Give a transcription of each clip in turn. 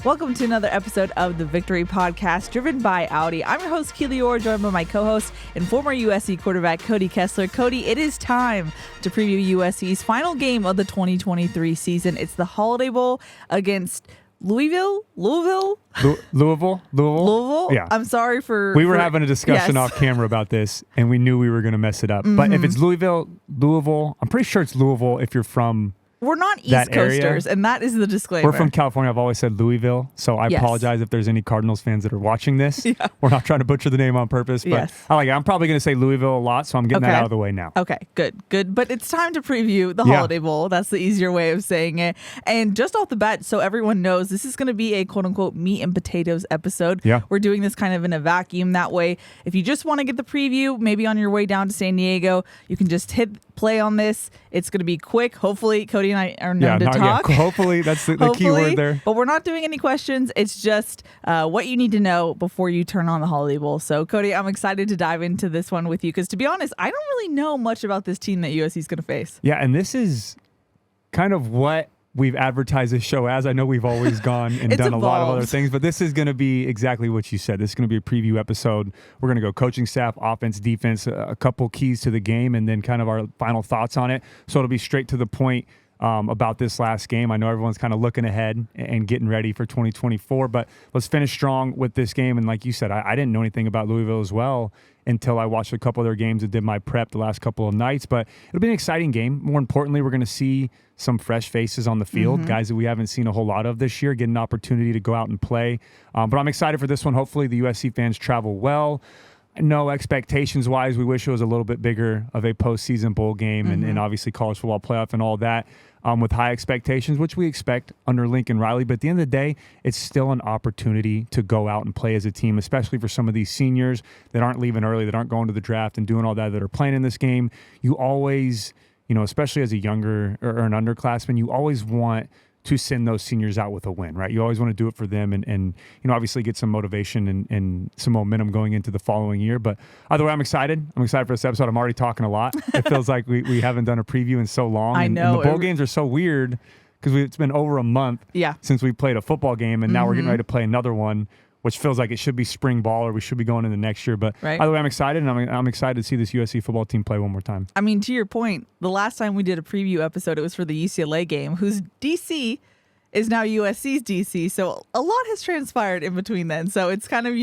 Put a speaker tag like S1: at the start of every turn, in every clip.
S1: Welcome to another episode of the Victory Podcast, driven by Audi. I'm your host, Keely Eure, joined by my co-host and former USC quarterback, Cody Kessler. Cody, it is time to preview USC's final game of the 2023 season. It's the Holiday Bowl against Louisville.
S2: Yeah.
S1: I'm sorry for...
S2: We were having a discussion off camera about this, and we knew we were going to mess it up. But if it's Louisville, I'm pretty sure it's Louisville if you're from...
S1: We're not East Coasters, and that is the disclaimer.
S2: We're from California. I've always said Louisville, so I apologize if there's any Cardinals fans that are watching this. Yeah. We're not trying to butcher the name on purpose, but I like it. I'm probably going to say Louisville a lot, so I'm getting that out of the way now.
S1: Okay, good. But it's time to preview the Holiday Bowl. That's the easier way of saying it. And just off the bat, so everyone knows, this is going to be a quote-unquote meat and potatoes episode.
S2: Yeah.
S1: We're doing this kind of in a vacuum. That way, if you just want to get the preview, maybe on your way down to San Diego, you can just hit play on this. It's going to be quick. Hopefully, Cody and I are known to talk.
S2: Yeah, hopefully, that's the key word there.
S1: But we're not doing any questions. It's just what you need to know before you turn on the Holiday Bowl. So, Cody, I'm excited to dive into this one with you because, to be honest, I don't really know much about this team that USC is going to face.
S2: Yeah, and this is kind of what we've advertised this show as. I know we've always gone and done a lot of other things, but this is going to be exactly what you said. This is going to be a preview episode. We're going to go coaching staff, offense, defense, a couple keys to the game, and then kind of our final thoughts on it. So it'll be straight to the point about this last game. I know everyone's kind of looking ahead and getting ready for 2024, but let's finish strong with this game. And like you said, I didn't know anything about Louisville as well until I watched a couple of their games and did my prep the last couple of nights. But it'll be an exciting game. More importantly, we're going to see some fresh faces on the field, guys that we haven't seen a whole lot of this year, get an opportunity to go out and play. But I'm excited for this one. Hopefully the USC fans travel well. No, expectations-wise, we wish it was a little bit bigger of a postseason bowl game and obviously college football playoff and all that with high expectations, which we expect under Lincoln Riley. But at the end of the day, it's still an opportunity to go out and play as a team, especially for some of these seniors that aren't leaving early, that aren't going to the draft and doing all that are playing in this game. You always, especially as a younger or an underclassman, you always want to send those seniors out with a win, right? You always want to do it for them and obviously get some motivation and some momentum going into the following year. But either way, I'm excited. I'm excited for this episode. I'm already talking a lot. It feels like we haven't done a preview in so long.
S1: I know.
S2: And the bowl games are so weird because it's been over a month since we played a football game, and now we're getting ready to play another one, which feels like it should be spring ball or we should be going into next year. But either way, I'm excited, and I'm excited to see this USC football team play one more time.
S1: I mean, to your point, the last time we did a preview episode, it was for the UCLA game, whose DC is now USC's DC. So a lot has transpired in between then. So it's kind of,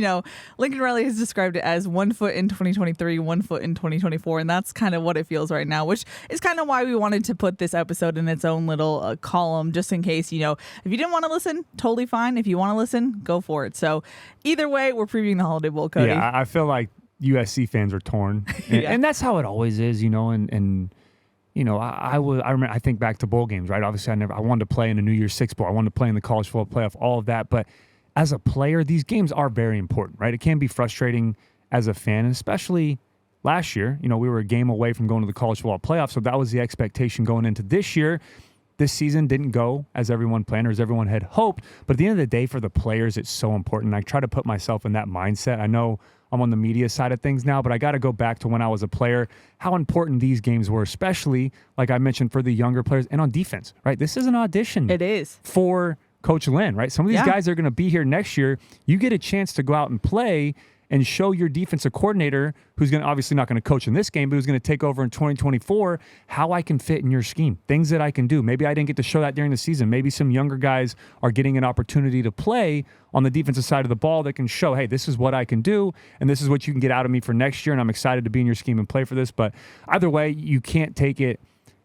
S1: Lincoln Riley has described it as 1 foot in 2023, 1 foot in 2024. And that's kind of what it feels right now, which is kind of why we wanted to put this episode in its own little column, just in case, if you didn't want to listen, totally fine. If you want to listen, go for it. So either way, we're previewing the Holiday Bowl, Cody.
S2: Yeah, I feel like USC fans are torn. And that's how it always is, I think back to bowl games, right? Obviously, I wanted to play in a New Year's Six bowl. I wanted to play in the college football playoff, all of that. But as a player, these games are very important, right? It can be frustrating as a fan, and especially last year. We were a game away from going to the college football playoff, so that was the expectation going into this year. This season didn't go as everyone planned or as everyone had hoped. But at the end of the day, for the players, it's so important. I try to put myself in that mindset. I know I'm on the media side of things now, but I got to go back to when I was a player, how important these games were, especially, like I mentioned, for the younger players and on defense, right? This is an audition.
S1: It is.
S2: For Coach Lynn, right? Some of these guys are going to be here next year. You get a chance to go out and play and show your defensive coordinator, who's going to obviously not going to coach in this game, but who's going to take over in 2024, how I can fit in your scheme, things that I can do. Maybe I didn't get to show that during the season. Maybe some younger guys are getting an opportunity to play on the defensive side of the ball that can show, hey, this is what I can do, and this is what you can get out of me for next year, and I'm excited to be in your scheme and play for this. But either way, you can't take it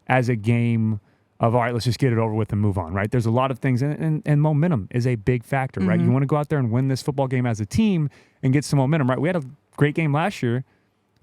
S2: as a game of, all right, let's just get it over with and move on, right? There's a lot of things, and momentum is a big factor, right? You want to go out there and win this football game as a team and get some momentum, right? We had a great game last year,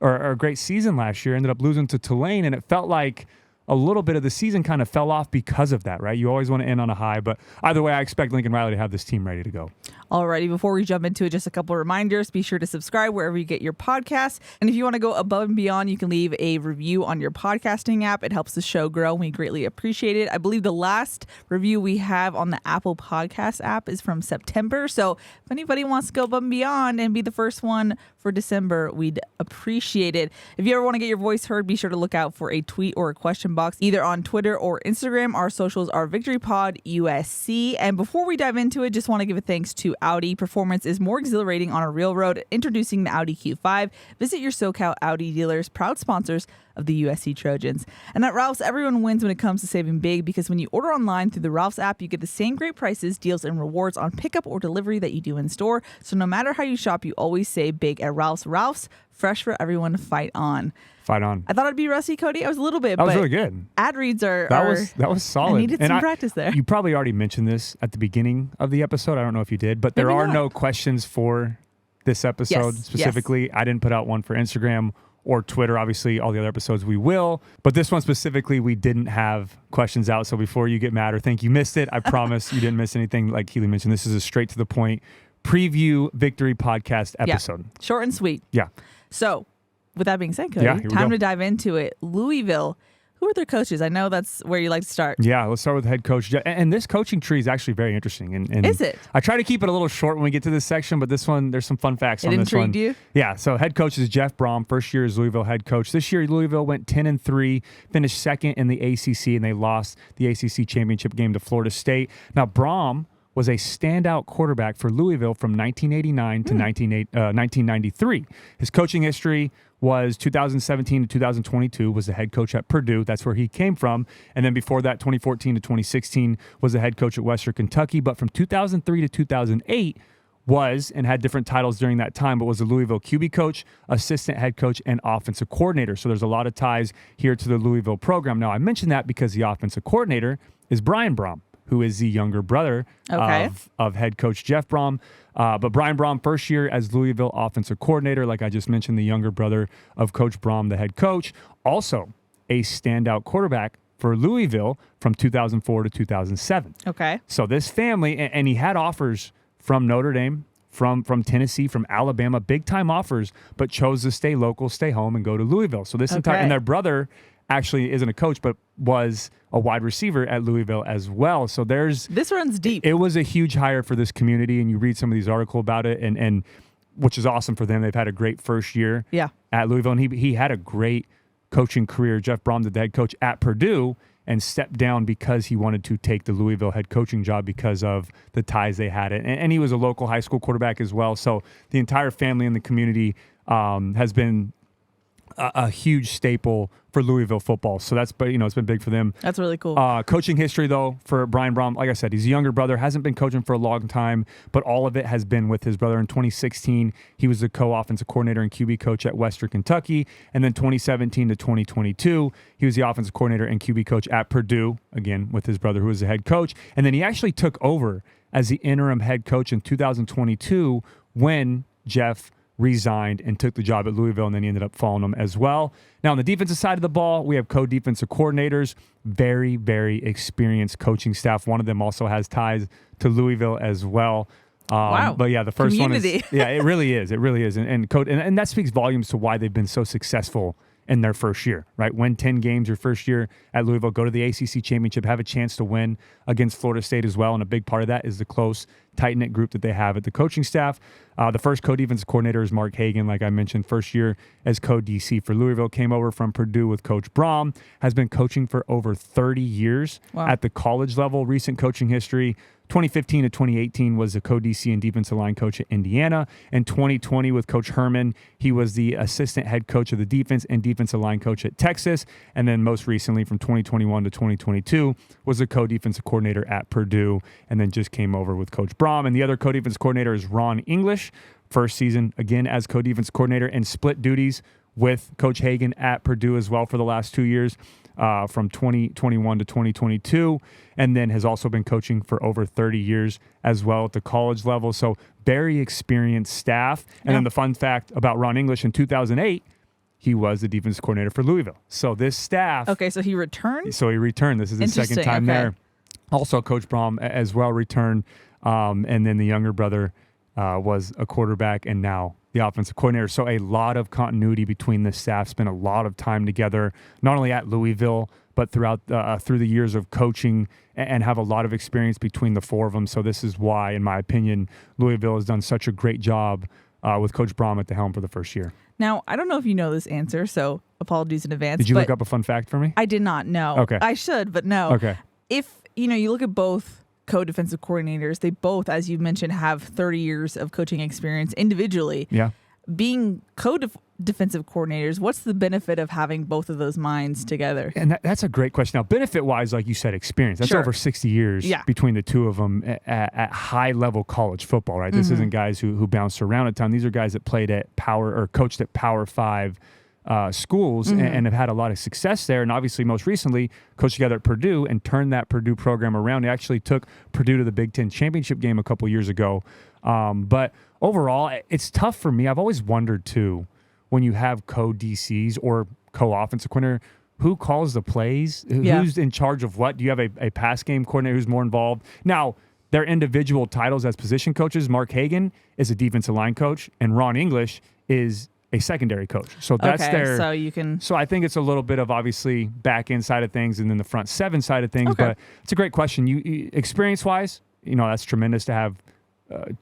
S2: or a great season last year, ended up losing to Tulane, and it felt like a little bit of the season kind of fell off because of that, right? You always want to end on a high, but either way, I expect Lincoln Riley to have this team ready to go.
S1: Alrighty, before we jump into it, just a couple of reminders. Be sure to subscribe wherever you get your podcasts. And if you want to go above and beyond, you can leave a review on your podcasting app. It helps the show grow. We greatly appreciate it. I believe the last review we have on the Apple Podcast app is from September. So if anybody wants to go above and beyond and be the first one for December, we'd appreciate it. If you ever want to get your voice heard, be sure to look out for a tweet or a question box, either on Twitter or Instagram. Our socials are VictoryPod USC. And before we dive into it, just want to give a thanks to Audi. Performance is more exhilarating on a real road. Introducing the Audi Q5. Visit your SoCal Audi dealers, proud sponsors of the USC Trojans. And at Ralph's, everyone wins when it comes to saving big, because when you order online through the Ralph's app, you get the same great prices, deals, and rewards on pickup or delivery that you do in store. So no matter how you shop, you always save big at Ralph's. Ralph's, fresh for everyone to fight on.
S2: Fight on.
S1: I thought I'd be rusty, Cody. I was a little bit.
S2: That was really good.
S1: Ad reads are
S2: that was solid.
S1: I needed some practice there.
S2: You probably already mentioned this at the beginning of the episode. I don't know if you did, but there are no questions for this episode specifically. Yes. I didn't put out one for Instagram or Twitter. Obviously, all the other episodes we will. But this one specifically, we didn't have questions out. So before you get mad or think you missed it, I promise you didn't miss anything. Like Keely mentioned, this is a straight to the point preview Victory podcast episode.
S1: Yeah. Short and sweet.
S2: Yeah.
S1: So with that being said, Cody, time to dive into it. Louisville, who are their coaches? I know that's where you like to start.
S2: Yeah, let's start with the head coach. And this coaching tree is actually very interesting. And
S1: is it?
S2: I try to keep it a little short when we get to this section, but this one, there's some fun facts on this one. It
S1: intrigued you?
S2: Yeah, so head coach is Jeff Brom. First year as Louisville head coach. This year, Louisville went 10-3, finished second in the ACC, and they lost the ACC championship game to Florida State. Now, Brom was a standout quarterback for Louisville from 1989 to 1993. His coaching history was 2017 to 2022, was the head coach at Purdue. That's where he came from. And then before that, 2014 to 2016, was the head coach at Western Kentucky. But from 2003 to 2008, was and had different titles during that time, but was the Louisville QB coach, assistant head coach, and offensive coordinator. So there's a lot of ties here to the Louisville program. Now, I mention that because the offensive coordinator is Brian Brom, who is the younger brother of head coach Jeff Brom. But Brian Brom, first year as Louisville offensive coordinator, like I just mentioned, the younger brother of Coach Brom, the head coach. Also a standout quarterback for Louisville from 2004 to 2007.
S1: Okay.
S2: So this family, and he had offers from Notre Dame, from Tennessee, from Alabama, big-time offers, but chose to stay local, stay home, and go to Louisville. So this entire, and their brother actually isn't a coach, but was a wide receiver at Louisville as well. So this
S1: runs deep.
S2: It was a huge hire for this community, and you read some of these articles about it, and which is awesome for them. They've had a great first year at Louisville, and he had a great coaching career. Jeff Brom, the head coach at Purdue, and stepped down because he wanted to take the Louisville head coaching job because of the ties they had. And he was a local high school quarterback as well. So the entire family in the community has been a huge staple for Louisville football. So it's been big for them.
S1: That's really cool.
S2: Coaching history, though, for Brian Brom, like I said, he's a younger brother, hasn't been coaching for a long time, but all of it has been with his brother. In 2016, he was the co-offensive coordinator and QB coach at Western Kentucky. And then 2017 to 2022, he was the offensive coordinator and QB coach at Purdue, again, with his brother, who was the head coach. And then he actually took over as the interim head coach in 2022 when Jeff resigned and took the job at Louisville, and then he ended up following them as well. Now, on the defensive side of the ball, we have co-defensive coordinators, very, very experienced coaching staff. One of them also has ties to Louisville as well.
S1: Wow.
S2: But yeah, the first
S1: Community.
S2: one is, yeah, it really is. It really is. And that speaks volumes to why they've been so successful in their first year, right? Win 10 games your first year at Louisville, go to the ACC championship, have a chance to win against Florida State as well. And a big part of that is the close, tight-knit group that they have at the coaching staff. The first co-defensive coordinator is Mark Hagan, like I mentioned, first year as co-DC for Louisville, came over from Purdue with Coach Brom, has been coaching for over 30 years at the college level. Recent coaching history, 2015 to 2018 was the co-DC and defensive line coach at Indiana. In 2020 with Coach Herman, he was the assistant head coach of the defense and defensive line coach at Texas. And then most recently from 2021 to 2022 was the co-defensive coordinator at Purdue, and then just came over with Coach Brom. And the other co-defense coordinator is Ron English. First season, again, as co-defense coordinator, and split duties with Coach Hagan at Purdue as well for the last 2 years. From 2021 to 2022, and then has also been coaching for over 30 years as well at the college level. So very experienced staff. And then the fun fact about Ron English, in 2008, he was the defensive coordinator for Louisville. So this staff...
S1: Okay, so he returned?
S2: So he returned. This is his second time there. Also, Coach Brom as well returned. And then the younger brother was a quarterback and now the offensive coordinator. So a lot of continuity between the staff, spent a lot of time together, not only at Louisville, but throughout through the years of coaching, and have a lot of experience between the four of them. So this is why, in my opinion, Louisville has done such a great job with Coach Braum at the helm for the first year.
S1: Now, I don't know if you know this answer, so apologies in advance.
S2: Did you look up a fun fact for me?
S1: I did not know.
S2: Okay.
S1: I should, but no.
S2: Okay.
S1: If, you look at both co-defensive coordinators, they both, as you mentioned, have 30 years of coaching experience individually.
S2: Yeah.
S1: Being co-defensive coordinators, what's the benefit of having both of those minds together?
S2: And that's a great question. Now, benefit-wise, like you said, experience. That's
S1: Sure.
S2: over 60 years between the two of them at high-level college football, right? This isn't guys who bounced around a ton. These are guys that played at coached at Power 5 schools and have had a lot of success there. And obviously, most recently, coached together at Purdue and turned that Purdue program around. He actually took Purdue to the Big Ten championship game a couple years ago. But overall, it's tough for me. I've always wondered, too, when you have co-DCs or co-offensive coordinator, who calls the plays? Who's in charge of what? Do you have a pass game coordinator who's more involved? Now, their individual titles as position coaches, Mark Hagan is a defensive line coach, and Ron English is a secondary coach. So that's So I think it's a little bit of obviously back end side of things and then the front seven side of things. But it's a great question. You experience-wise, that's tremendous to have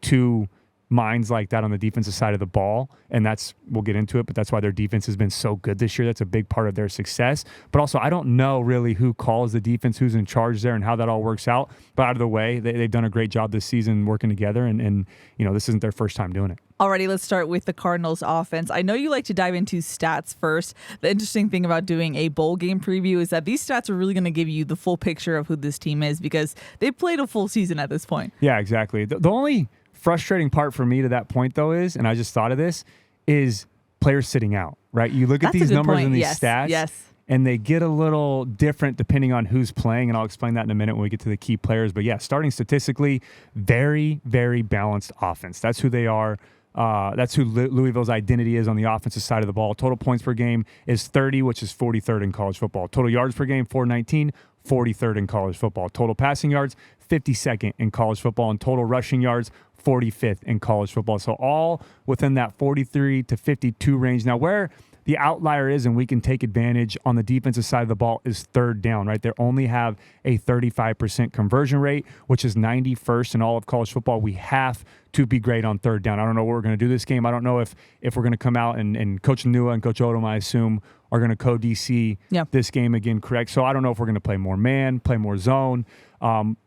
S2: two minds like that on the defensive side of the ball, and we'll get into it, but that's why their defense has been so good this year. That's a big part of their success. But also, I don't know really who calls the defense, who's in charge there, and how that all works out. But out of the way, they've done a great job this season working together, and this isn't their first time doing it.
S1: Alrighty, let's start with the Cardinals offense. I know you like to dive into stats first. The interesting thing about doing a bowl game preview is that these stats are really going to give you the full picture of who this team is because they've played a full season at this point.
S2: Yeah, exactly. The only frustrating part for me to that point, though, is, and I just thought of this, is players sitting out, right? You look at these numbers and these stats, and they get a little different depending on who's playing, and I'll explain that in a minute when we get to the key players. But yeah, starting statistically, very, very balanced offense. That's who they are. That's who Louisville's identity is on the offensive side of the ball. Total points per game is 30, which is 43rd in college football. Total yards per game, 419, 43rd in college football. Total passing yards, 52nd in college football. And total rushing yards, 45th in college football. So all within that 43 to 52 range. Now, where the outlier is, and we can take advantage on the defensive side of the ball, is third down, right? They only have a 35% conversion rate, which is 91st in all of college football. We have to be great on third down. I don't know what we're going to do this game. I don't know if we're going to come out and Coach Nua and Coach Odom, I assume, are going to co-DC this game again, correct? So I don't know if we're going to play more man, play more zone.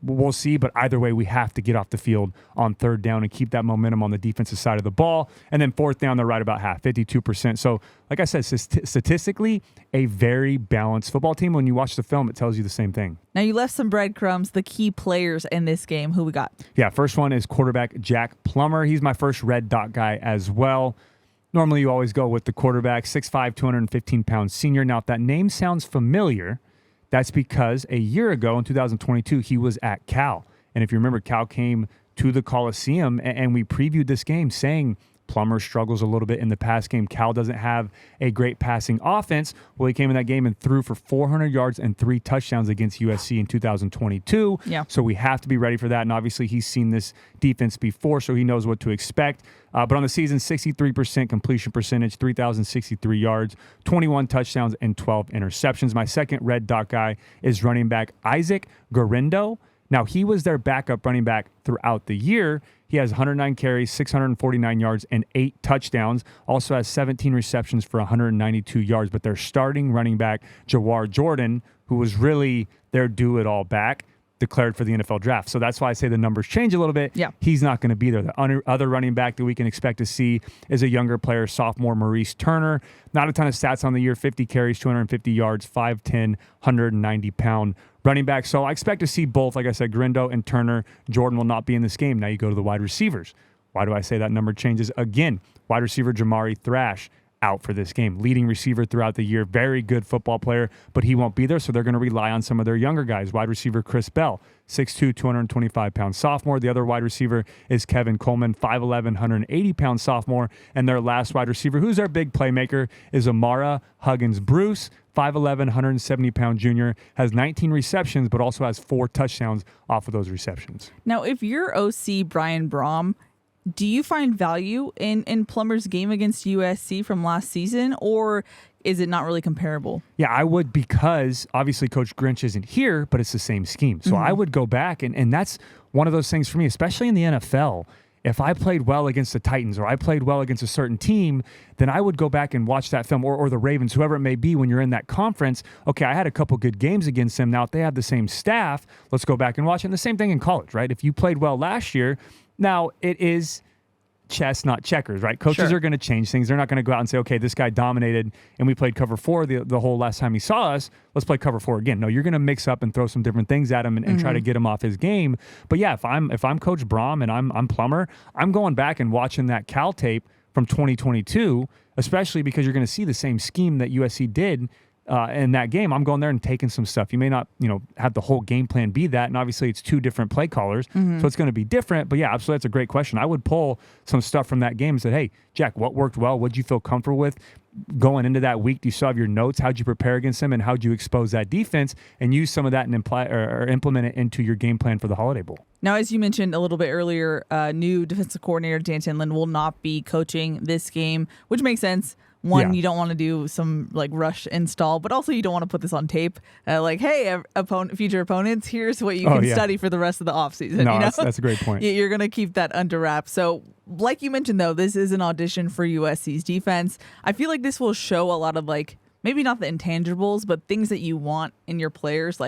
S2: We'll see, but either way, we have to get off the field on third down and keep that momentum on the defensive side of the ball. And then fourth down, they're right about half, 52%. So like I said, statistically, a very balanced football team. When you watch the film, it tells you the same thing.
S1: Now, you left some breadcrumbs, the key players in this game. Who we got? Yeah,
S2: first one is quarterback Jack Plummer. He's my first red dot guy as well. Normally, you always go with the quarterback, 6'5", 215-pound senior. Now, if that name sounds familiar, that's because a year ago in 2022, he was at Cal. And if you remember, Cal came to the Coliseum, and we previewed this game saying Plummer struggles a little bit in the pass game. Cal doesn't have a great passing offense. Well, he came in that game and threw for 400 yards and 3 touchdowns against USC in 2022.
S1: Yeah.
S2: So we have to be ready for that. And obviously, he's seen this defense before, so he knows what to expect. But on the season, 63% completion percentage, 3,063 yards, 21 touchdowns, and 12 interceptions. My second red dot guy is running back Isaac Garindo. Now, he was their backup running back throughout the year. He has 109 carries, 649 yards, and 8 touchdowns. Also has 17 receptions for 192 yards. But their starting running back, Jawar Jordan, who was really their do-it-all back, declared for the NFL draft. So that's why I say the numbers change a little bit.
S1: Yeah.
S2: He's not going to be there. The other running back that we can expect to see is a younger player, sophomore Maurice Turner. Not a ton of stats on the year, 50 carries, 250 yards, 5'10", 190-pound running back. So I expect to see both, like I said, Garindo and Turner. Jordan will not be in this game. Now you go to the wide receivers. Why do I say that number changes? Again, wide receiver Jamari Thrash, out for this game. Leading receiver throughout the year, very good football player, but he won't be there, so they're going to rely on some of their younger guys. Wide receiver Chris Bell, 6'2", 225-pound sophomore. The other wide receiver is Kevin Coleman, 5'11", 180-pound sophomore. And their last wide receiver, who's their big playmaker, is Amara Huggins-Bruce, 5'11", 170-pound junior, has 19 receptions, but also has 4 touchdowns off of those receptions.
S1: Now, if you're OC Brian Brom, do you find value in Plummer's game against USC from last season, or is it not really comparable?
S2: Yeah, I would, because obviously Coach Grinch isn't here, but it's the same scheme. So I would go back, and that's one of those things for me, especially in the NFL. If I played well against the Titans or I played well against a certain team, then I would go back and watch that film, or the Ravens, whoever it may be, when you're in that conference. Okay, I had a couple good games against them. Now, if they have the same staff, let's go back and watch it. And the same thing in college, right? If you played well last year, now it is chess, not checkers, right? Coaches are going to change things. They're not going to go out and say, okay, this guy dominated and we played cover 4 the whole last time he saw us. Let's play cover 4 again. No, you're going to mix up and throw some different things at him and try to get him off his game. But yeah, if I'm Coach Brom and I'm Plummer, I'm going back and watching that Cal tape from 2022, especially because you're going to see the same scheme that USC did in that game. I'm going there and taking some stuff. You may not, have the whole game plan be that, and obviously it's 2 different play callers, so it's going to be different. But yeah, absolutely, that's a great question. I would pull some stuff from that game and say, hey, Jack, what worked well? What did you feel comfortable with going into that week? Do you still have your notes? How'd you prepare against them, and how'd you expose that defense, and use some of that and implement it into your game plan for the Holiday Bowl?
S1: Now, as you mentioned a little bit earlier, new defensive coordinator Dan Tinlin will not be coaching this game, which makes sense. One, you don't want to do some rush install, but also you don't want to put this on tape. Hey, future opponents, here's what you can study for the rest of the offseason.
S2: No, that's a great point.
S1: You're going to keep that under wraps. So, like you mentioned, though, this is an audition for USC's defense. I feel like this will show a lot of maybe not the intangibles, but things that you want in your players.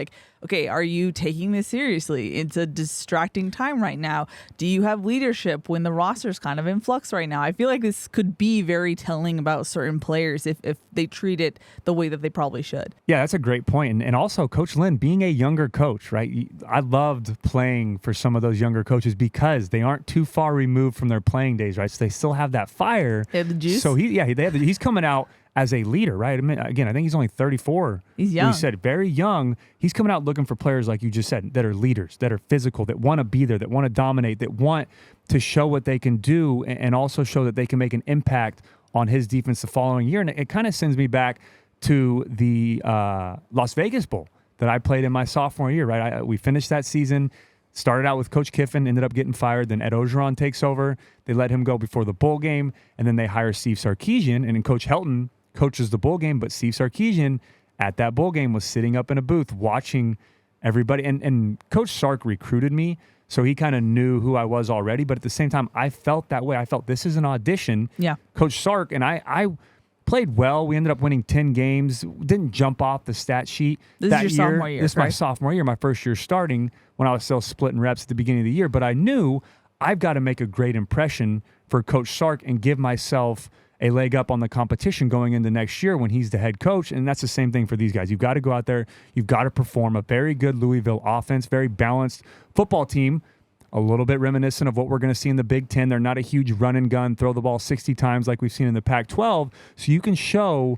S1: Okay, are you taking this seriously? It's a distracting time right now. Do you have leadership when the roster's kind of in flux right now? I feel like this could be very telling about certain players if they treat it the way that they probably should.
S2: Yeah, that's a great point. And also, Coach Lynn, being a younger coach, right? I loved playing for some of those younger coaches because they aren't too far removed from their playing days, right? So they still have that fire.
S1: They have the juice.
S2: So he's coming out as a leader, right? I mean, again, I think he's only 34.
S1: He's young.
S2: We said very young. He's coming out looking for players, like you just said, that are leaders, that are physical, that want to be there, that want to dominate, that want to show what they can do, and also show that they can make an impact on his defense the following year. And it kind of sends me back to the Las Vegas Bowl that I played in my sophomore year, right? We finished that season. Started out with Coach Kiffin, ended up getting fired. Then Ed Ogeron takes over. They let him go before the bowl game, and then they hire Steve Sarkisian. And then Coach Helton coaches the bowl game, but Steve Sarkisian at that bowl game was sitting up in a booth watching everybody. And Coach Sark recruited me, so he kind of knew who I was already. But at the same time, I felt that way. I felt this is an audition.
S1: Yeah.
S2: Coach Sark, and I played well. We ended up winning 10 games. Didn't jump off the stat sheet
S1: this
S2: that
S1: is your sophomore year,
S2: This is my sophomore year, my first year starting, when I was still splitting reps at the beginning of the year. But I knew I've got to make a great impression for Coach Sark and give myself a leg up on the competition going into next year when he's the head coach. And that's the same thing for these guys. You've got to go out there. You've got to perform. A very good Louisville offense, very balanced football team, a little bit reminiscent of what we're going to see in the Big Ten. They're not a huge run and gun, throw the ball 60 times like we've seen in the Pac-12. So you can show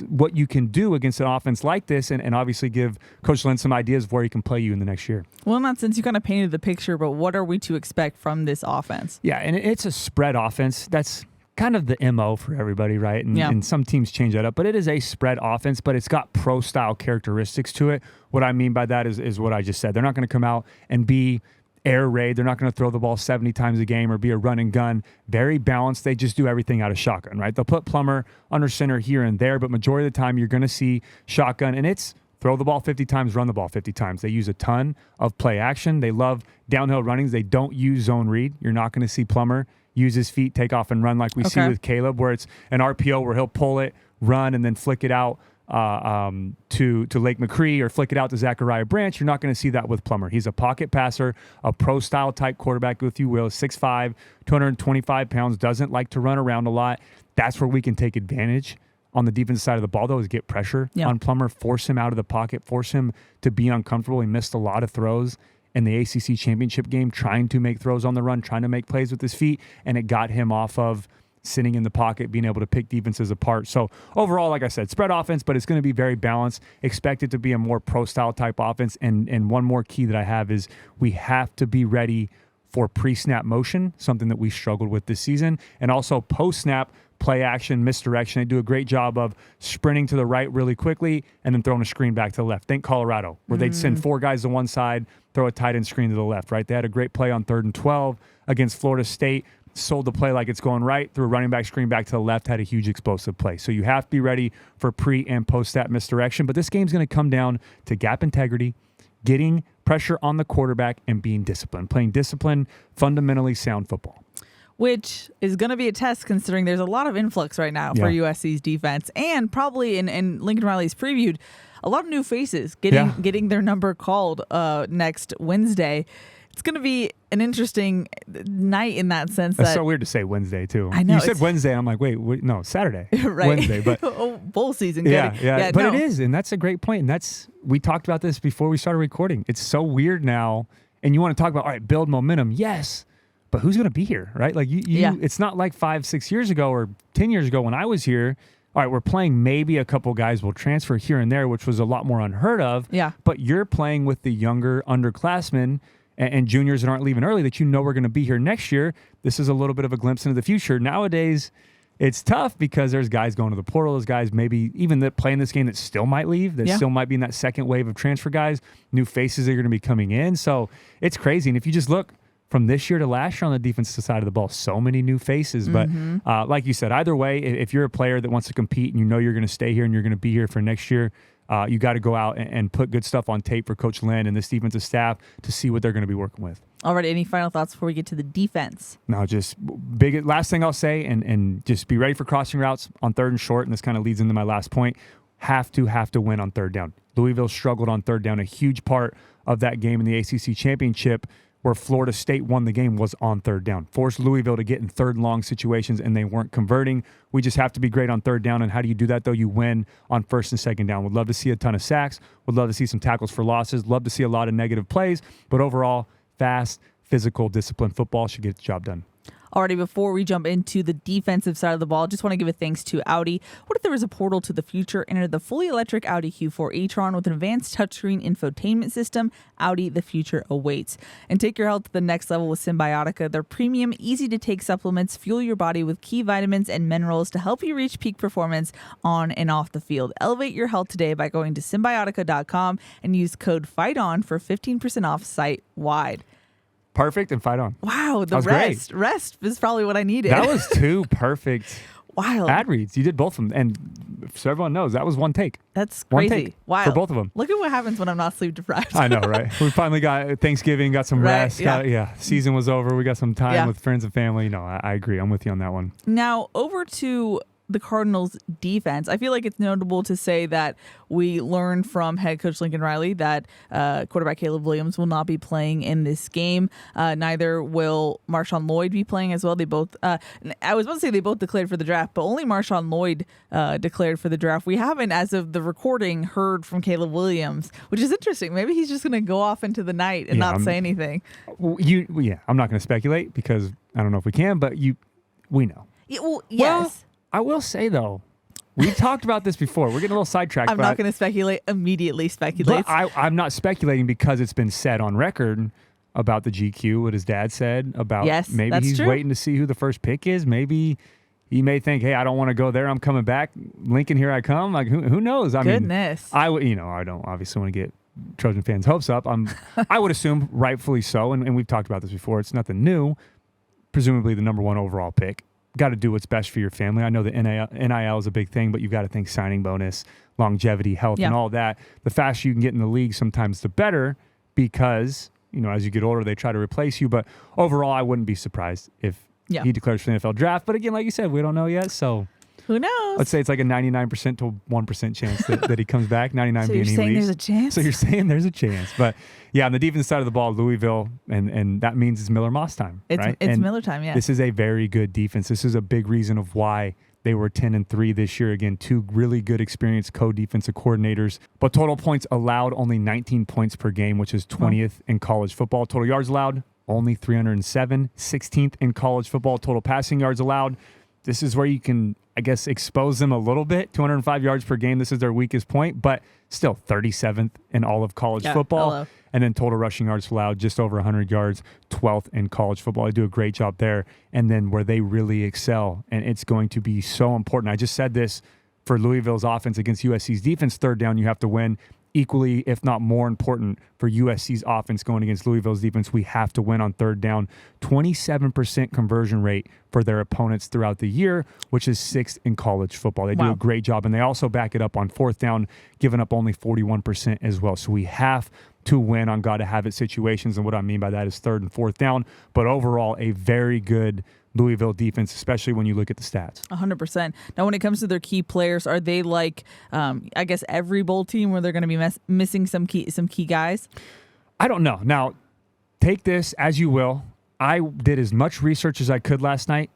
S2: what you can do against an offense like this, and obviously give Coach Lynn some ideas of where he can play you in the next year.
S1: Well, in that sense, you kind of painted the picture, but what are we to expect from this offense?
S2: Yeah, and it's a spread offense. That's kind of the MO for everybody, right? And some teams change that up, but it is a spread offense, but it's got pro-style characteristics to it. What I mean by that is what I just said. They're not going to come out and be air raid. They're not going to throw the ball 70 times a game or be a run and gun. Very balanced. They just do everything out of shotgun, right? They'll put Plummer under center here and there, but majority of the time you're going to see shotgun, and it's throw the ball 50 times, run the ball 50 times. They use a ton of play action. They love downhill runnings. They don't use zone read. You're not going to see Plummer use his feet, take off and run like we see with Caleb, where it's an RPO where he'll pull it, run, and then flick it out to Lake McCree or flick it out to Zachariah Branch. You're not going to see that with Plummer. He's a pocket passer, a pro-style type quarterback, if you will, 6'5", 225 pounds, doesn't like to run around a lot. That's where we can take advantage on the defensive side of the ball, though, is get pressure on Plummer, force him out of the pocket, force him to be uncomfortable. He missed a lot of throws in the ACC championship game, trying to make throws on the run, trying to make plays with his feet, and it got him off of sitting in the pocket, being able to pick defenses apart. So overall, like I said, spread offense, but it's going to be very balanced. Expect it to be a more pro-style type offense. And one more key that I have is we have to be ready for pre-snap motion, something that we struggled with this season, and also post-snap play action, misdirection. They do a great job of sprinting to the right really quickly and then throwing a screen back to the left. Think Colorado, where they'd send 4 guys to one side, throw a tight end screen to the left, right? They had a great play on 3rd and 12 against Florida State, sold the play like it's going right, threw a running back screen back to the left, had a huge explosive play. So you have to be ready for pre and post-snap misdirection, but this game's going to come down to gap integrity, getting pressure on the quarterback, and being disciplined, playing disciplined, fundamentally sound football.
S1: Which is going to be a test considering there's a lot of influx right now for USC's defense, and probably in Lincoln Riley's previewed, a lot of new faces getting their number called next Wednesday. It's going to be an interesting night in that sense.
S2: That's so weird to say Wednesday, too.
S1: I know.
S2: You said Wednesday. I'm like, wait, no, Saturday.
S1: Right.
S2: Wednesday. But
S1: bowl season.
S2: Yeah. But it is, and that's a great point. And we talked about this before we started recording. It's so weird now, and you want to talk about, all right, build momentum. Yes. But who's going to be here, right? Like it's not like 5-6 years ago or 10 years ago when I was here. All right, we're playing maybe a couple guys will transfer here and there, which was a lot more unheard of.
S1: Yeah.
S2: But you're playing with the younger underclassmen and juniors that aren't leaving early that we're going to be here next year. This is a little bit of a glimpse into the future. Nowadays, it's tough because there's guys going to the portal. There's guys maybe even that playing this game that still might leave, that still might be in that second wave of transfer guys, new faces that are going to be coming in. So it's crazy. And if you just look from this year to last year on the defensive side of the ball, so many new faces. But like you said, either way, if you're a player that wants to compete and you know you're going to stay here and you're going to be here for next year, you got to go out and put good stuff on tape for Coach Lynn and this defensive staff to see what they're going to be working with.
S1: All right, any final thoughts before we get to the defense?
S2: No, just last thing I'll say, and just be ready for crossing routes on 3rd and short, and this kind of leads into my last point. Have to win on 3rd down. Louisville struggled on 3rd down. A huge part of that game in the ACC championship where Florida State won the game was on 3rd down. Forced Louisville to get in 3rd and long situations, and they weren't converting. We just have to be great on 3rd down, and how do you do that, though? You win on 1st and 2nd down. Would love to see a ton of sacks. Would love to see some tackles for losses. Love to see a lot of negative plays. But overall, fast, physical, disciplined football should get the job done.
S1: Alrighty, before we jump into the defensive side of the ball, just want to give a thanks to Audi. What if there was a portal to the future? Enter the fully electric Audi Q4 e-tron with an advanced touchscreen infotainment system. Audi, the future awaits. And take your health to the next level with Symbiotica. Their premium, easy-to-take supplements fuel your body with key vitamins and minerals to help you reach peak performance on and off the field. Elevate your health today by going to Symbiotica.com and use code FIGHTON for 15% off site-wide.
S2: Perfect and fight on.
S1: Wow, the
S2: rest.
S1: Great. Rest is probably what I needed.
S2: That was 2 perfect
S1: wild
S2: ad reads. You did both of them. And so everyone knows, that was one take.
S1: That's
S2: one
S1: crazy.
S2: Take
S1: wild.
S2: For both of them.
S1: Look at what happens when I'm not sleep deprived.
S2: I know, right? We finally got Thanksgiving, got some rest. Season was over. We got some time with friends and family. No, I agree. I'm with you on that one.
S1: Now, over to the Cardinals defense. I feel like it's notable to say that we learned from head coach Lincoln Riley that quarterback Caleb Williams will not be playing in this game. Neither will Marshawn Lloyd be playing as well. They both, I was about to say they both declared for the draft, but only Marshawn Lloyd declared for the draft. We haven't, as of the recording, heard from Caleb Williams, which is interesting. Maybe he's just going to go off into the night and not say anything.
S2: I'm not going to speculate because I don't know if we can, but we know.
S1: Yes.
S2: Well, I will say, though, we talked about this before. We're getting a little sidetracked.
S1: I'm not going to speculate. Immediately speculate.
S2: I'm not speculating because it's been said on record about the GQ, what his dad said about maybe he's waiting to see who the first pick is. Maybe he may think, hey, I don't want to go there. I'm coming back. Lincoln, here I come. Like, who knows? I mean, I don't obviously want to get Trojan fans' hopes up. I would assume rightfully so, and we've talked about this before. It's nothing new. Presumably the number 1 overall pick. Got to do what's best for your family. I know the NIL is a big thing, but you've got to think signing bonus, longevity, health, and all that. The faster you can get in the league, sometimes the better, because as you get older, they try to replace you. But overall, I wouldn't be surprised if he declares for the NFL draft. But again, like you said, we don't know yet. So
S1: who knows?
S2: Let's say it's like a 99% to 1% chance that he comes back. 99
S1: so
S2: being he leaves.
S1: So you're saying there's a chance?
S2: So you're saying there's a chance. But yeah, on the defense side of the ball, Louisville, and that means it's Miller Moss time. Right?
S1: It's Miller time, yeah.
S2: This is a very good defense. This is a big reason of why they were 10-3 this year. Again, 2 really good experienced co-defensive coordinators. But total points allowed, only 19 points per game, which is 20th in college football. Total yards allowed, only 307. 16th in college football. Total passing yards allowed, this is where you can, I guess, expose them a little bit. 205 yards per game. This is their weakest point, but still 37th in all of college football.
S1: Hello.
S2: And then total rushing yards allowed, just over 100 yards, 12th in college football. They do a great job there. And then where they really excel, and it's going to be so important. I just said this for Louisville's offense against USC's defense. Third down, you have to win. Equally, if not more important, for USC's offense going against Louisville's defense, we have to win on third down. 27% conversion rate for their opponents throughout the year, which is 6th in college football. They do a great job, and they also back it up on fourth down, giving up only 41% as well. So we have to win on got-to-have-it situations, and what I mean by that is third and fourth down. But overall, a very good Louisville defense, especially when you look at the stats.
S1: 100%. Now, when it comes to their key players, are they like, I guess, every bowl team where they're going to be missing some key guys?
S2: I don't know. Now, take this as you will. I did as much research as I could last night.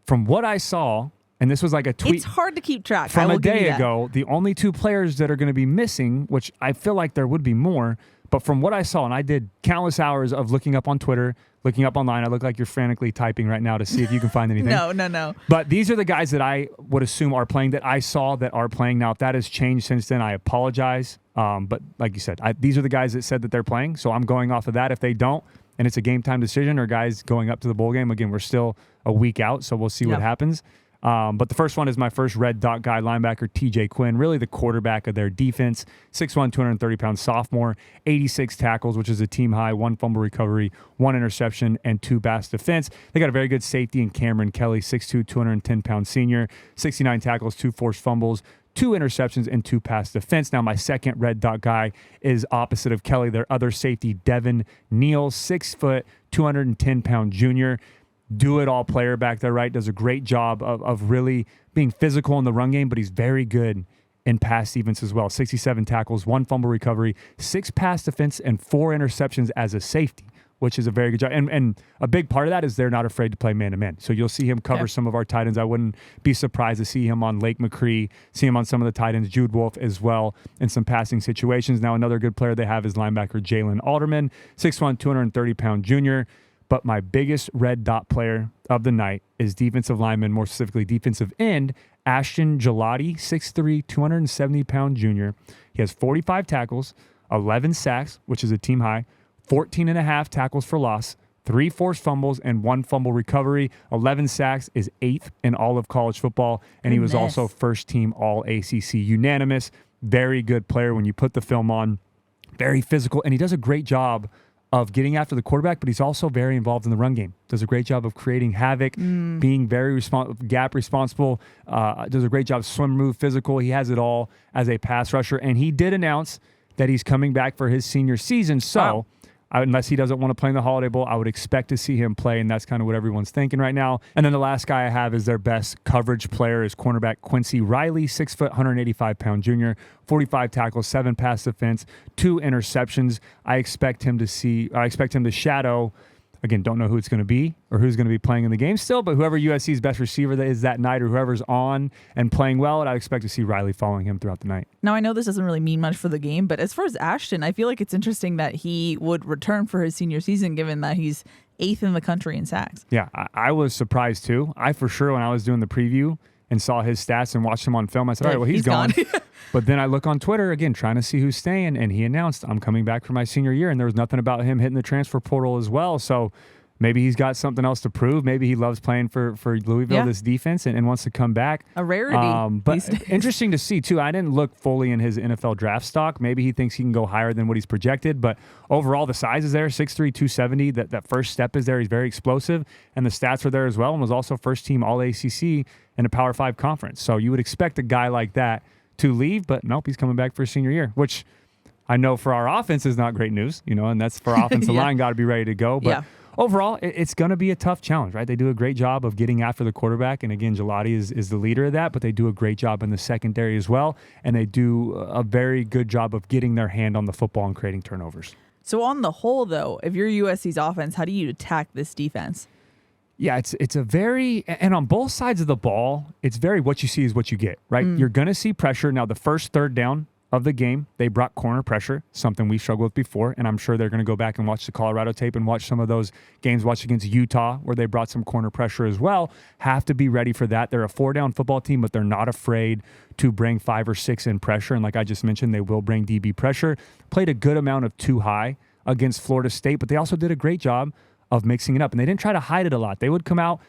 S2: From what I saw, and this was like a tweet.
S1: It's hard to keep track.
S2: From a day ago, the only two players that are going to be missing, which I feel like there would be more, but from what I saw, and I did countless hours of looking up on Twitter, looking up online. I look like you're frantically typing right now to see if you can find anything.
S1: No.
S2: But these are the guys that I would assume are playing, that I saw that are playing. Now, if that has changed since then, I apologize. But like you said, these are the guys that said that they're playing. So I'm going off of that. If they don't, and it's a game time decision, or guys going up to the bowl game, again, we're still a week out, so we'll see what happens. But the first one is my first red dot guy, linebacker TJ Quinn, really the quarterback of their defense. 6'1", 230-pound sophomore, 86 tackles, which is a team high, 1 fumble recovery, 1 interception, and 2 pass defense. They got a very good safety in Cameron Kelly, 6'2", 210-pound senior, 69 tackles, 2 forced fumbles, 2 interceptions, and 2 pass defense. Now, my second red dot guy is opposite of Kelly, their other safety, Devin Neal, 6 foot, 210-pound junior. Do-it-all player back there, right? Does a great job of really being physical in the run game, but he's very good in pass defense as well. 67 tackles, 1 fumble recovery, 6 pass defense, and 4 interceptions as a safety, which is a very good job. And a big part of that is they're not afraid to play man-to-man. So you'll see him cover some of our tight ends. I wouldn't be surprised to see him on Lake McCree, see him on some of the tight ends, Jude Wolf as well, in some passing situations. Now, another good player they have is linebacker Jalen Alderman, 6'1", 230-pound junior. But my biggest red dot player of the night is defensive lineman, more specifically defensive end, Ashton Gelati, 6'3", 270-pound junior. He has 45 tackles, 11 sacks, which is a team high, 14.5 tackles for loss, 3 forced fumbles, and 1 fumble recovery. 11 sacks is 8th in all of college football, and he was also first team All-ACC unanimous. Very good player when you put the film on. Very physical, and he does a great job of getting after the quarterback, but he's also very involved in the run game. Does a great job of creating havoc, being very gap responsible, does a great job, swim, move, physical. He has it all as a pass rusher, and he did announce that he's coming back for his senior season. So unless he doesn't want to play in the Holiday Bowl, I would expect to see him play, and that's kind of what everyone's thinking right now. And then the last guy I have is their best coverage player is cornerback Quincy Riley, 6 foot, 185-pound junior, 45 tackles, 7 pass defense, 2 interceptions. I expect him to shadow. Again, don't know who it's going to be or who's going to be playing in the game still, but whoever USC's best receiver that is that night, or whoever's on and playing well, I expect to see Riley following him throughout the night.
S1: Now, I know this doesn't really mean much for the game, but as far as Ashton, I feel like it's interesting that he would return for his senior season, given that he's 8th in the country in sacks.
S2: Yeah, I was surprised too. I for sure, when I was doing the preview and saw his stats and watched him on film, I said, all right, well, he's gone. But then I look on Twitter, again, trying to see who's staying, and he announced, I'm coming back for my senior year, and there was nothing about him hitting the transfer portal as well. So maybe he's got something else to prove. Maybe he loves playing for Louisville, this defense, and wants to come back.
S1: A rarity.
S2: But interesting to see, too. I didn't look fully in his NFL draft stock. Maybe he thinks he can go higher than what he's projected. But overall, the size is there, 6'3", 270. That first step is there. He's very explosive. And the stats are there as well, and was also first team All-ACC in a Power 5 conference. So you would expect a guy like that to leave, but nope, he's coming back for his senior year, which I know for our offense is not great news, and that's for our offensive line, got to be ready to go. But overall, it's going to be a tough challenge, right? They do a great job of getting after the quarterback, and again, Gelati is the leader of that, but they do a great job in the secondary as well, and they do a very good job of getting their hand on the football and creating turnovers.
S1: So on the whole, though, if you're USC's offense, how do you attack this defense?
S2: Yeah, it's a very, and on both sides of the ball, it's very what you see is what you get, right? You're going to see pressure. Now, the first third down of the game, they brought corner pressure, something we struggled with before, and I'm sure they're going to go back and watch the Colorado tape and watch some of those games, watch against Utah, where they brought some corner pressure as well. Have to be ready for that. They're a 4-down football team, but they're not afraid to bring 5 or 6 in pressure, and like I just mentioned, they will bring DB pressure. Played a good amount of too high against Florida State, but they also did a great job of mixing it up, and they didn't try to hide it a lot. They would come out,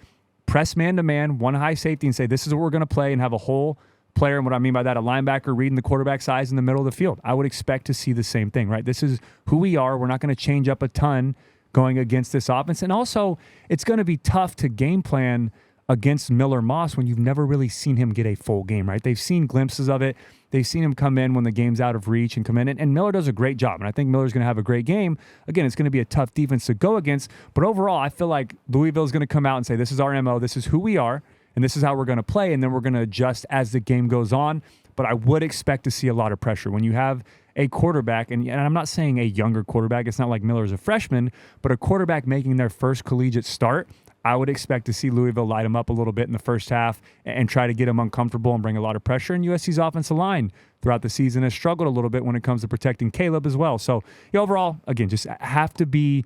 S2: press man-to-man, one high safety, and say, this is what we're going to play, and have a whole player, and what I mean by that, a linebacker reading the quarterback's eyes in the middle of the field. I would expect to see the same thing, right? This is who we are. We're not going to change up a ton going against this offense. And also, it's going to be tough to game plan against Miller Moss when you've never really seen him get a full game, right? They've seen glimpses of it. They've seen him come in when the game's out of reach and come in. And Miller does a great job. And I think Miller's going to have a great game. Again, it's going to be a tough defense to go against. But overall, I feel like Louisville's going to come out and say, this is our MO. This is who we are. And this is how we're going to play, and then we're going to adjust as the game goes on. But I would expect to see a lot of pressure. When you have a quarterback, and I'm not saying a younger quarterback, it's not like Miller's a freshman, but a quarterback making their first collegiate start, I would expect to see Louisville light them up a little bit in the first half and try to get them uncomfortable and bring a lot of pressure. And USC's offensive line throughout the season has struggled a little bit when it comes to protecting Caleb as well. So overall, again, just have to be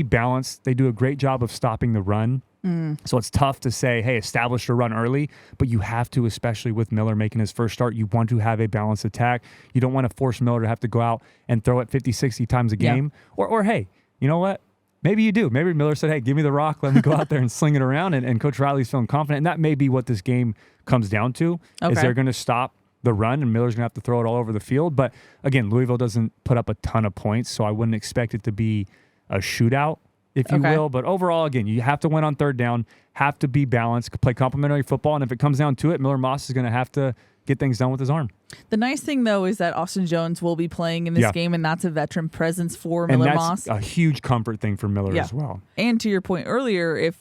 S2: balanced. They do a great job of stopping the run. So it's tough to say, hey, establish a run early, but you have to, especially with Miller making his first start, you want to have a balanced attack. You don't want to force Miller to have to go out and throw it 50, 60 times a game. Yeah. Or hey, you know what? Maybe you do. Maybe Miller said, hey, give me the rock. Let me go out there and sling it around. And Coach Riley's feeling confident. And that may be what this game comes down to, is they're going to stop the run, and Miller's going to have to throw it all over the field. But again, Louisville doesn't put up a ton of points, so I wouldn't expect it to be a shootout, if you will. But overall, again, you have to win on third down, have to be balanced, play complementary football, and if it comes down to it, Miller Moss is going to have to get things done with his arm.
S1: The nice thing, though, is that Austin Jones will be playing in this game, and that's a veteran presence for Miller Moss.
S2: And that's a huge comfort thing for Miller as well.
S1: And to your point earlier, if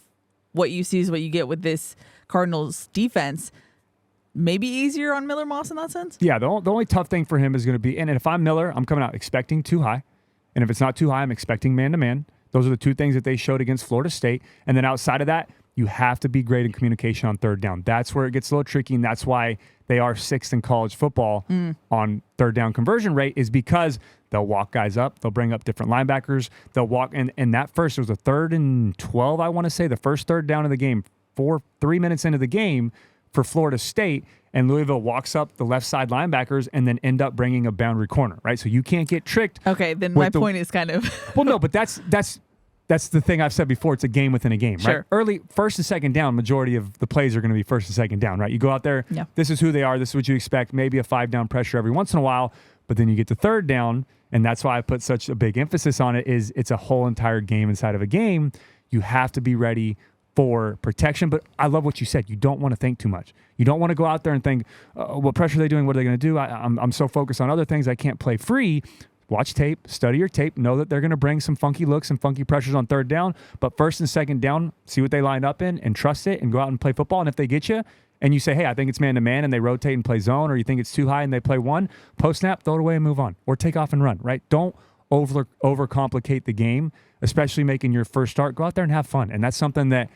S1: what you see is what you get with this Cardinals defense, maybe easier on Miller Moss in that sense?
S2: Yeah, the only tough thing for him is going to be, and if I'm Miller, I'm coming out expecting too high. And if it's not too high, I'm expecting man-to-man. Those are the two things that they showed against Florida State. And then outside of that, you have to be great in communication on third down. That's where it gets a little tricky, and that's why they are sixth in college football on third down conversion rate, is because they'll walk guys up. They'll bring up different linebackers. They'll walk, and that first, it was a 3rd and 12, I want to say, the first third down of the game, 3 minutes into the game for Florida State, and Louisville walks up the left side linebackers and then end up bringing a boundary corner, right? So you can't get tricked.
S1: Okay, then my point is kind of...
S2: Well, no, but that's the thing I've said before. It's a game within a game, right? Early, first and second down, majority of the plays are going to be first and second down, right? You go out there, this is who they are, this is what you expect, maybe a 5-down pressure every once in a while, but then you get to third down, and that's why I put such a big emphasis on it, is it's a whole entire game inside of a game. You have to be ready for protection, but I love what you said. You don't want to think too much. You don't want to go out there and think, what pressure are they doing? What are they going to do? I'm so focused on other things, I can't play free. Watch tape, study your tape, know that they're going to bring some funky looks and funky pressures on third down, but first and second down, see what they line up in and trust it and go out and play football. And if they get you and you say, hey, I think it's man-to-man, and they rotate and play zone, or you think it's too high and they play one, post-snap, throw it away and move on, or take off and run, right? Don't overcomplicate the game, especially making your first start. Go out there and have fun. And that's something that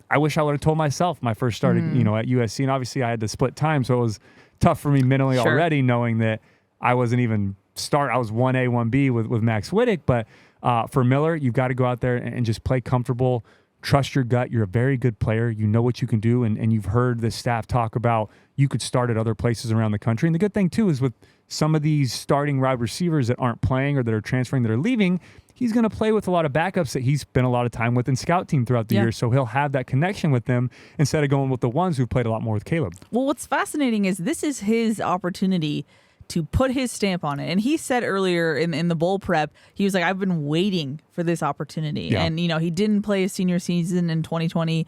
S2: I wish I would have told myself my first start, at USC. And obviously I had to split time, so it was tough for me mentally already, knowing that I wasn't even I was 1A, 1B with Max Wittick. But for Miller, you've got to go out there and just play comfortable, trust your gut. You're a very good player. You know what you can do. And you've heard the staff talk about you could start at other places around the country. And the good thing, too, is with some of these starting wide receivers that aren't playing or that are transferring, that are leaving, he's going to play with a lot of backups that he's spent a lot of time with in scout team throughout the year. So he'll have that connection with them instead of going with the ones who've played a lot more with Caleb.
S1: Well, what's fascinating is this is his opportunity to put his stamp on it. And he said earlier in the bowl prep, he was like, I've been waiting for this opportunity. Yeah. And, he didn't play his senior season in 2020.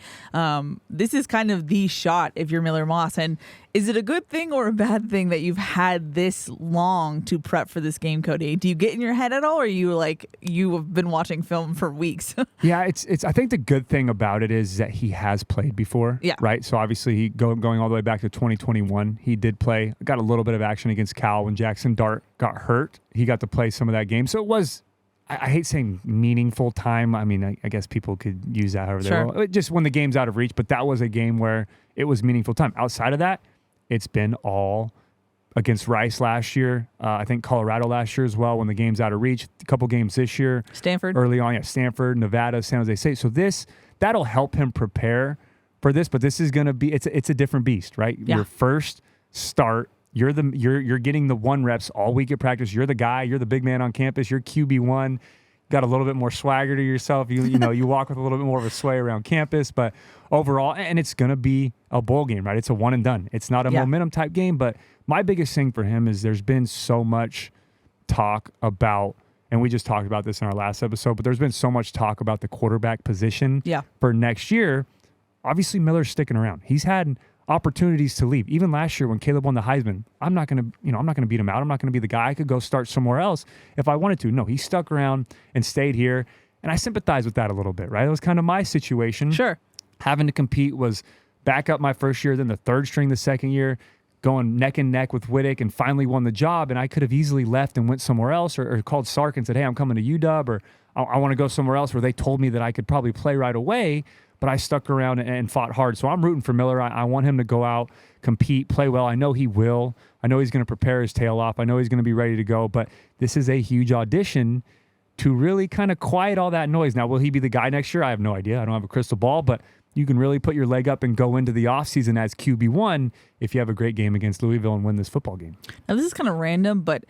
S1: This is kind of the shot if you're Miller Moss. And is it a good thing or a bad thing that you've had this long to prep for this game, Cody? Do you get in your head at all, or are you like, you have been watching film for weeks?
S2: Yeah, it's. I think the good thing about it is that he has played before, right? So obviously, he going all the way back to 2021, he did play, got a little bit of action against Cal when Jackson Dart got hurt. He got to play some of that game. So it was, I hate saying meaningful time. I mean, I guess people could use that however they will. Just when the game's out of reach, but that was a game where it was meaningful time. Outside of that, it's been all against Rice last year. I think Colorado last year as well when the game's out of reach. A couple games this year.
S1: Stanford.
S2: Early on, Stanford, Nevada, San Jose State. So that'll help him prepare for this, but this is going to be, it's a different beast, right?
S1: Yeah.
S2: Your first start, you're getting the 1 reps all week at practice. You're the guy, you're the big man on campus. You're QB1. Got a little bit more swagger to yourself. You walk with a little bit more of a sway around campus, but overall, and it's going to be a bowl game, right? It's a one and done. It's not a momentum type game, but my biggest thing for him is there's been so much talk about, and we just talked about this in our last episode, but there's been so much talk about the quarterback position for next year. Obviously, Miller's sticking around. He's had opportunities to leave. Even last year when Caleb won the Heisman, I'm not going to beat him out. I'm not going to be the guy. I could go start somewhere else if I wanted to. No, he stuck around and stayed here. And I sympathize with that a little bit, right? It was kind of my situation.
S1: Sure.
S2: Having to compete was back up my first year, then the third string the second year, going neck and neck with Whittick, and finally won the job. And I could have easily left and went somewhere else or called Sark and said, hey, I'm coming to UW, or I want to go somewhere else where they told me that I could probably play right away. But I stuck around and fought hard. So I'm rooting for Miller. I want him to go out, compete, play well. I know he will. I know he's going to prepare his tail off. I know he's going to be ready to go. But this is a huge audition to really kind of quiet all that noise. Now, will he be the guy next year? I have no idea. I don't have a crystal ball. But you can really put your leg up and go into the offseason as QB1 if you have a great game against Louisville and win this football game.
S1: Now, this is kind of random, but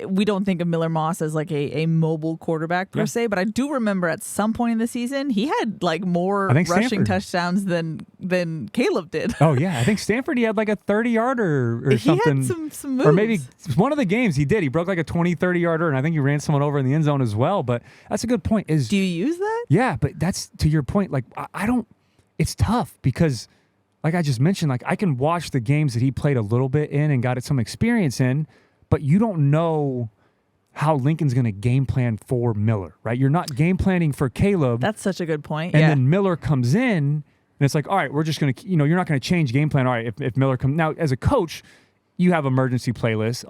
S1: we don't think of Miller Moss as like a mobile quarterback per se, but I do remember at some point in the season he had like more rushing touchdowns than Caleb did.
S2: Oh yeah, I think Stanford he had like a 30-yarder or something.
S1: He had some moves.
S2: Or maybe one of the games he did. He broke like a 20-30-yarder, and I think he ran someone over in the end zone as well. But that's a good point. Do
S1: you use that?
S2: Yeah, but that's to your point. Like I don't. It's tough because, like I just mentioned, like I can watch the games that he played a little bit in and got some experience in. But you don't know how Lincoln's going to game plan for Miller, right? You're not game planning for Caleb.
S1: That's such a good point.
S2: And then Miller comes in, and it's like, all right, we're just going to, you're not going to change game plan. All right, if Miller comes. Now, as a coach, you have emergency playlist,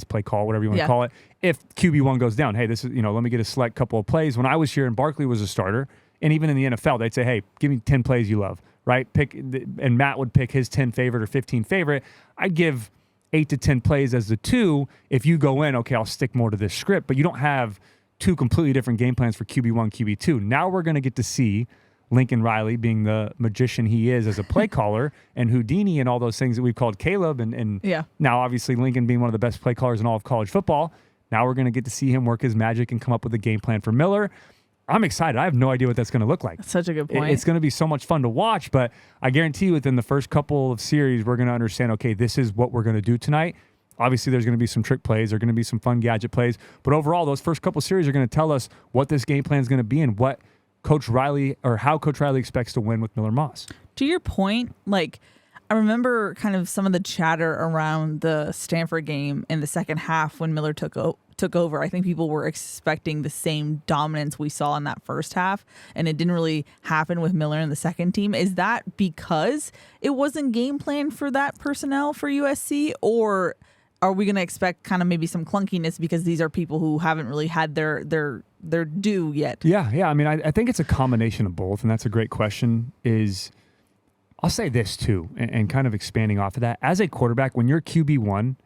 S2: play call, whatever you want to call it. If QB1 goes down, hey, this is, let me get a select couple of plays. When I was here and Barkley was a starter, and even in the NFL, they'd say, hey, give me 10 plays you love, right? And Matt would pick his 10 favorite or 15 favorite. I'd give 8 to 10 plays as the 2. If you go in, okay, I'll stick more to this script, but you don't have 2 completely different game plans for QB1, QB2. Now we're going to get to see Lincoln Riley being the magician he is as a play caller, and Houdini and all those things that we've called Caleb. And now obviously Lincoln being one of the best play callers in all of college football. Now we're going to get to see him work his magic and come up with a game plan for Miller. I'm excited. I have no idea what that's going to look like.
S1: That's such a good point.
S2: It's going to be so much fun to watch, but I guarantee you within the first couple of series, we're going to understand, okay, this is what we're going to do tonight. Obviously, there's going to be some trick plays. There are going to be some fun gadget plays. But overall, those first couple of series are going to tell us what this game plan is going to be and what Coach Riley or how Coach Riley expects to win with Miller Moss.
S1: To your point, like I remember kind of some of the chatter around the Stanford game in the second half when Miller took over. I think people were expecting the same dominance we saw in that first half, and it didn't really happen with Miller in the second team. Is that because it wasn't game planned for that personnel for USC, or are we going to expect kind of maybe some clunkiness because these are people who haven't really had their due yet?
S2: Yeah. I mean, I think it's a combination of both, and that's a great question. I'll say this too, and kind of expanding off of that. As a quarterback, when you're QB1,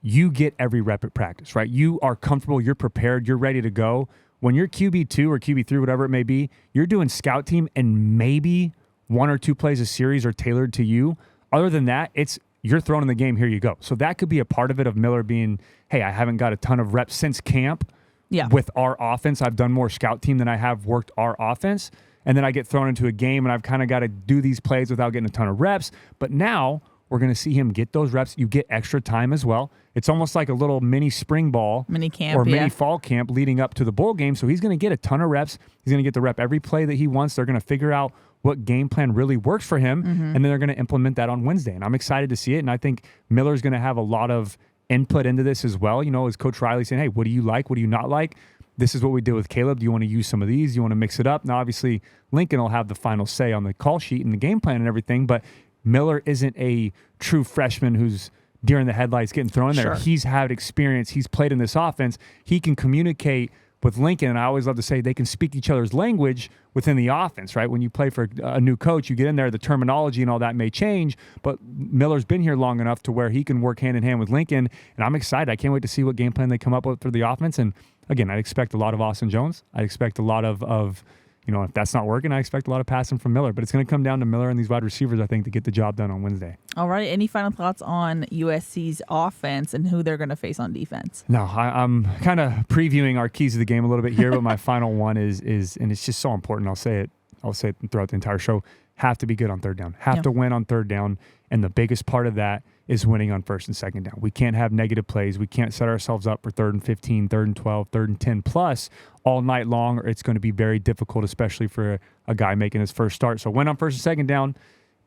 S2: you get every rep at practice, right? You are comfortable, you're prepared, you're ready to go. When you're QB2 or QB3, whatever it may be, you're doing scout team and maybe 1 or 2 plays a series are tailored to you. Other than that, you're thrown in the game, here you go. So that could be a part of it of Miller being, hey, I haven't got a ton of reps since camp with our offense. I've done more scout team than I have worked our offense. And then I get thrown into a game and I've kind of got to do these plays without getting a ton of reps. But now we're going to see him get those reps. You get extra time as well. It's almost like a little mini spring ball
S1: mini camp,
S2: or mini fall camp leading up to the bowl game. So he's going to get a ton of reps. He's going to get the rep every play that he wants. They're going to figure out what game plan really works for him. And then they're going to implement that on Wednesday. And I'm excited to see it. And I think Miller's going to have a lot of input into this as well. As Coach Riley saying, hey, what do you like? What do you not like? This is what we did with Caleb. Do you want to use some of these? Do you want to mix it up? Now, obviously, Lincoln will have the final say on the call sheet and the game plan and everything, but Miller isn't a true freshman who's deer in the headlights getting thrown in there.
S1: Sure.
S2: He's had experience. He's played in this offense. He can communicate with Lincoln, and I always love to say they can speak each other's language within the offense, right? When you play for a new coach, you get in there, the terminology and all that may change, but Miller's been here long enough to where he can work hand in hand with Lincoln, and I'm excited. I can't wait to see what game plan they come up with for the offense. And again, I expect a lot of Austin Jones. I expect a lot of if that's not working, I expect a lot of passing from Miller. But it's going to come down to Miller and these wide receivers, I think, to get the job done on Wednesday.
S1: All right. Any final thoughts on USC's offense and who they're going to face on defense?
S2: No, I'm kind of previewing our keys to the game a little bit here, but my final one is, and it's just so important. I'll say it throughout the entire show. Have to be good on third down. Have to win on third down. And the biggest part of that is winning on first and second down. We can't have negative plays. We can't set ourselves up for 3rd and 15, 3rd and 12, 3rd and 10 plus all night long, or it's going to be very difficult, especially for a guy making his first start. So win on first and second down.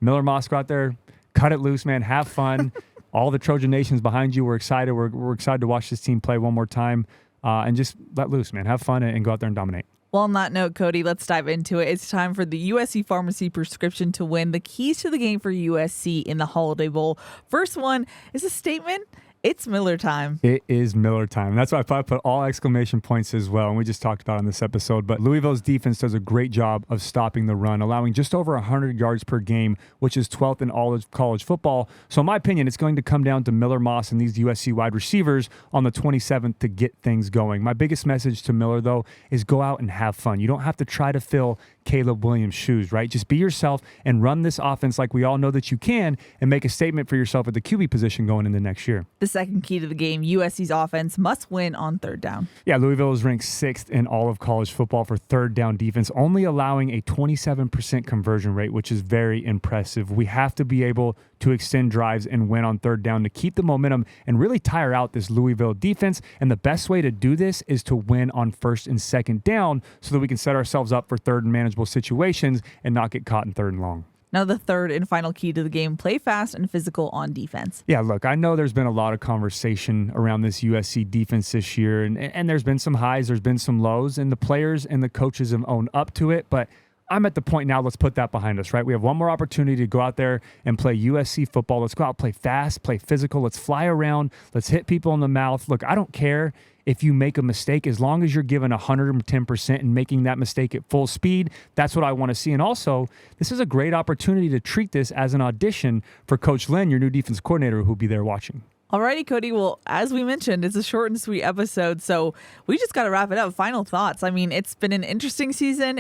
S2: Miller Moss, go out there, cut it loose, man. Have fun. All the Trojan Nations behind you. We're excited. We're excited to watch this team play one more time and just let loose, man. Have fun and go out there and dominate.
S1: Well, on that note, Cody, let's dive into it. It's time for the USC Pharmacy prescription to win the keys to the game for USC in the Holiday Bowl. First one is a statement. It's Miller time.
S2: It is Miller time. That's why I put all exclamation points as well. And we just talked about it on this episode. But Louisville's defense does a great job of stopping the run, allowing just over 100 yards per game, which is 12th in all of college football. So in my opinion, it's going to come down to Miller Moss and these USC wide receivers on the 27th to get things going. My biggest message to Miller, though, is go out and have fun. You don't have to try to fill Caleb Williams' shoes, right? Just be yourself and run this offense like we all know that you can and make a statement for yourself at the QB position going into next year.
S1: The second key to the game, USC's offense must win on third down.
S2: Yeah, Louisville is ranked 6th in all of college football for third down defense, only allowing a 27% conversion rate, which is very impressive. We have to be able to extend drives and win on third down to keep the momentum and really tire out this Louisville defense. And the best way to do this is to win on first and second down so that we can set ourselves up for third and manageable situations and not get caught in third and long.
S1: Now the third and final key to the game, play fast and physical on defense.
S2: Yeah, look, I know there's been a lot of conversation around this USC defense this year, and there's been some highs, there's been some lows, and the players and the coaches have owned up to it, but I'm at the point now, let's put that behind us, right? We have one more opportunity to go out there and play USC football. Let's go out, play fast, play physical. Let's fly around. Let's hit people in the mouth. Look, I don't care if you make a mistake, as long as you're given 110% and making that mistake at full speed. That's what I want to see. And also, this is a great opportunity to treat this as an audition for Coach Lynn, your new defense coordinator, who'll be there watching.
S1: Alrighty, Cody. Well, as we mentioned, it's a short and sweet episode, so we just got to wrap it up. Final thoughts. I mean, it's been an interesting season.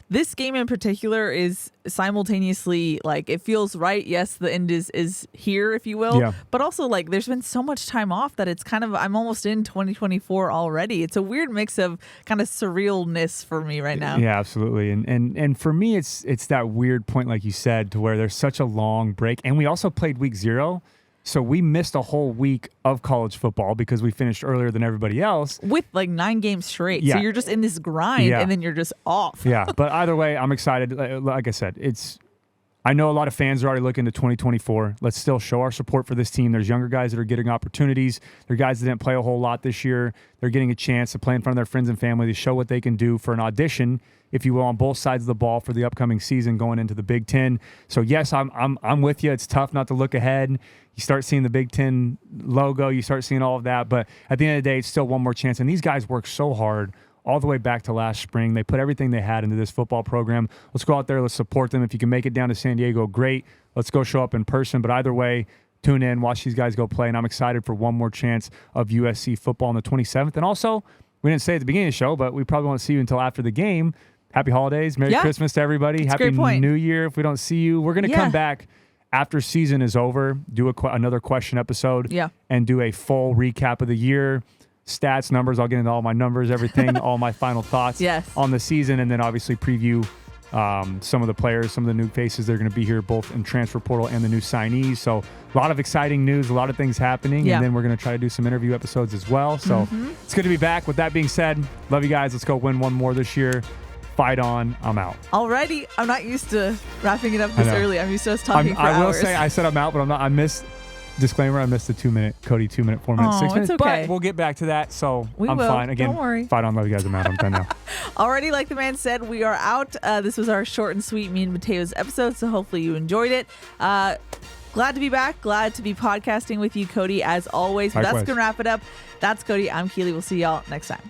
S1: This game in particular is simultaneously like it feels right. Yes, the end is here, if you will.
S2: Yeah.
S1: But also like there's been so much time off that it's kind of I'm almost in 2024 already. It's a weird mix of kind of surrealness for me right now.
S2: Yeah, absolutely. And for me, it's that weird point, like you said, to where there's such a long break, and we also played week 0. So we missed a whole week of college football because we finished earlier than everybody else.
S1: With like 9 games straight.
S2: Yeah.
S1: So you're just in this grind and then you're just off.
S2: Yeah, but either way, I'm excited. Like I said, I know a lot of fans are already looking to 2024. Let's still show our support for this team. There's younger guys that are getting opportunities. There are guys that didn't play a whole lot this year. They're getting a chance to play in front of their friends and family to show what they can do for an audition, if you will, on both sides of the ball for the upcoming season going into the Big Ten. So yes, I'm with you. It's tough not to look ahead. You start seeing the Big Ten logo. You start seeing all of that. But at the end of the day, it's still one more chance. And these guys work so hard all the way back to last spring. They put everything they had into this football program. Let's go out there. Let's support them. If you can make it down to San Diego, great. Let's go show up in person. But either way, tune in, watch these guys go play. And I'm excited for one more chance of USC football on the 27th. And also, we didn't say at the beginning of the show, but we probably won't see you until after the game. Happy holidays. Merry Christmas to everybody. Happy New Year. If we don't see you, we're going to come back after season is over, do another question episode, and do a full recap of the year, stats, numbers. I'll get into all my numbers, everything, all my final thoughts on the season, and then obviously preview some of the players, some of the new faces that are going to be here, both in transfer portal and the new signees. So a lot of exciting news, a lot of things happening, and then we're going to try to do some interview episodes as well. So it's good to be back. With that being said, love you guys. Let's go win one more this year. Fight on. I'm out.
S1: Alrighty. I'm not used to wrapping it up this early. I'm used to us talking for hours.
S2: I will say, I said I'm out, but I'm not. I missed, disclaimer, I missed the 2-minute, Cody 2-minute, 4 minutes, 6 minutes.
S1: It's okay.
S2: But we'll get back to that. So
S1: I'm
S2: fine. Again,
S1: don't worry.
S2: Fight on. Love you guys. I'm out. I'm done now.
S1: Alrighty, like the man said, we are out. This was our short and sweet meat and potatoes episode, so hopefully you enjoyed it. Glad to be back. Glad to be podcasting with you, Cody, as always. But that's going to wrap it up. That's Cody. I'm Keely. We'll see y'all next time.